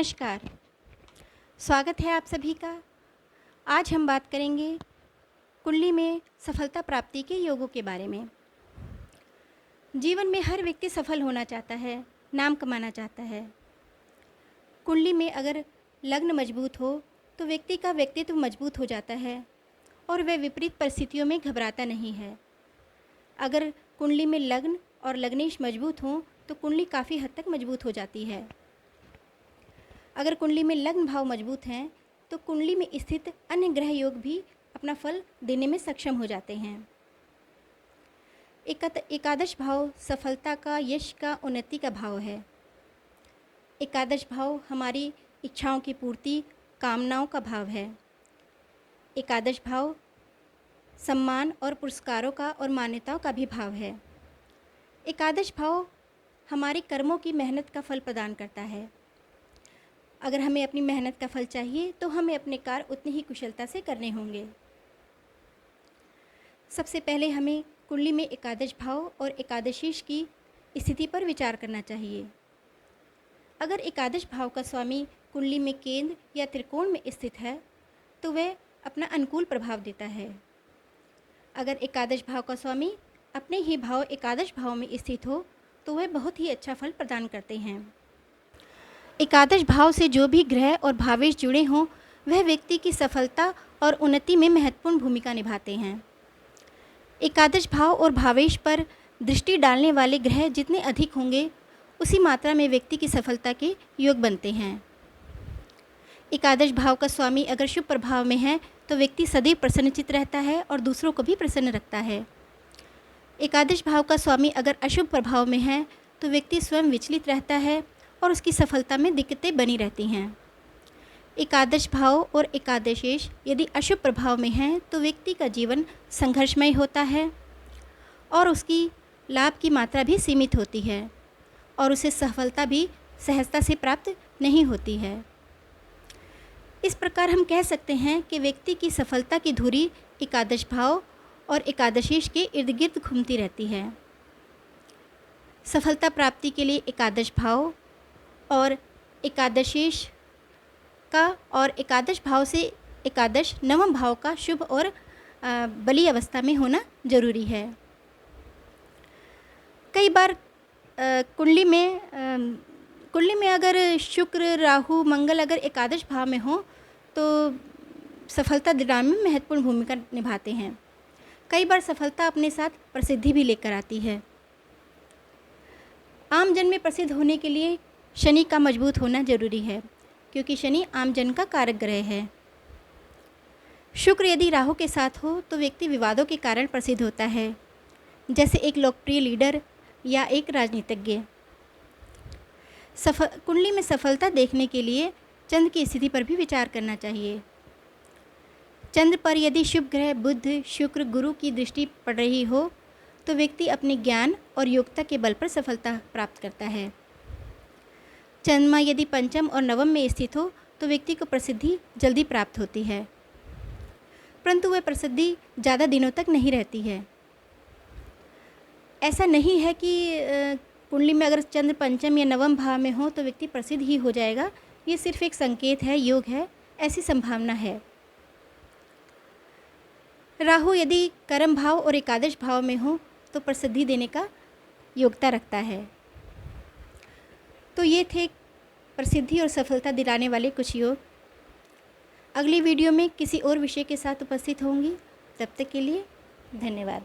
नमस्कार, स्वागत है आप सभी का। आज हम बात करेंगे कुंडली में सफलता प्राप्ति के योगों के बारे में। जीवन में हर व्यक्ति सफल होना चाहता है, नाम कमाना चाहता है। कुंडली में अगर लग्न मजबूत हो तो व्यक्ति का व्यक्तित्व मजबूत हो जाता है और वह विपरीत परिस्थितियों में घबराता नहीं है। अगर कुंडली में लग्न और लग्नेश मजबूत हों तो कुंडली काफ़ी हद तक मजबूत हो जाती है। अगर कुंडली में लग्न भाव मजबूत हैं तो कुंडली में स्थित अन्य ग्रह योग भी अपना फल देने में सक्षम हो जाते हैं। एकादश भाव सफलता का, यश का, उन्नति का भाव है। एकादश भाव हमारी इच्छाओं की पूर्ति, कामनाओं का भाव है। एकादश भाव सम्मान और पुरस्कारों का और मान्यताओं का भी भाव है। एकादश भाव हमारे कर्मों की मेहनत का फल प्रदान करता है। अगर हमें अपनी मेहनत का फल चाहिए तो हमें अपने कार्य उतनी ही कुशलता से करने होंगे। सबसे पहले हमें कुंडली में एकादश भाव और एकादशीश की स्थिति पर विचार करना चाहिए। अगर एकादश भाव का स्वामी कुंडली में केंद्र या त्रिकोण में स्थित है तो वह अपना अनुकूल प्रभाव देता है। अगर एकादश भाव का स्वामी अपने ही भाव एकादश भाव में स्थित हो तो वह बहुत ही अच्छा फल प्रदान करते हैं। एकादश भाव से जो भी ग्रह और भावेश जुड़े हों वह व्यक्ति की सफलता और उन्नति में महत्वपूर्ण भूमिका निभाते हैं। एकादश भाव और भावेश पर दृष्टि डालने वाले ग्रह जितने अधिक होंगे उसी मात्रा में व्यक्ति की सफलता के योग बनते हैं। एकादश भाव का स्वामी अगर शुभ प्रभाव में है तो व्यक्ति सदैव प्रसन्नचित्त रहता है और दूसरों को भी प्रसन्न रखता है। एकादश भाव का स्वामी अगर अशुभ प्रभाव में है तो व्यक्ति स्वयं विचलित रहता है और उसकी सफलता में दिक्कतें बनी रहती हैं। एकादश भाव और एकादशेश यदि अशुभ प्रभाव में हैं तो व्यक्ति का जीवन संघर्षमय होता है और उसकी लाभ की मात्रा भी सीमित होती है और उसे सफलता भी सहजता से प्राप्त नहीं होती है। इस प्रकार हम कह सकते हैं कि व्यक्ति की सफलता की धुरी एकादश भाव और एकादशीश के इर्द गिर्द घूमती रहती है। सफलता प्राप्ति के लिए एकादश भाव और एकादशीश का और एकादश भाव से एकादश नवम भाव का शुभ और बली अवस्था में होना जरूरी है। कई बार कुंडली में अगर शुक्र, राहु, मंगल अगर एकादश भाव में हो तो सफलता दिलाने में महत्वपूर्ण भूमिका निभाते हैं। कई बार सफलता अपने साथ प्रसिद्धि भी लेकर आती है। आम जन में प्रसिद्ध होने के लिए शनि का मजबूत होना जरूरी है क्योंकि शनि आम जन का कारक ग्रह है। शुक्र यदि राहु के साथ हो तो व्यक्ति विवादों के कारण प्रसिद्ध होता है, जैसे एक लोकप्रिय लीडर या एक राजनीतिज्ञ। कुंडली में सफलता देखने के लिए चंद्र की स्थिति पर भी विचार करना चाहिए। चंद्र पर यदि शुभ ग्रह बुध, शुक्र, गुरु की दृष्टि पड़ रही हो तो व्यक्ति अपने ज्ञान और योग्यता के बल पर सफलता प्राप्त करता है। चंद्रमा यदि पंचम और नवम में स्थित हो तो व्यक्ति को प्रसिद्धि जल्दी प्राप्त होती है, परंतु वह प्रसिद्धि ज़्यादा दिनों तक नहीं रहती है। ऐसा नहीं है कि कुंडली में अगर चंद्र पंचम या नवम भाव में हो तो व्यक्ति प्रसिद्ध ही हो जाएगा। ये सिर्फ एक संकेत है, योग है, ऐसी संभावना है। राहु यदि कर्म भाव और एकादश भाव में हो तो प्रसिद्धि देने का योग्यता रखता है। तो ये थे प्रसिद्धि और सफलता दिलाने वाले कुछ योग। अगली वीडियो में किसी और विषय के साथ उपस्थित होंगी। तब तक के लिए धन्यवाद।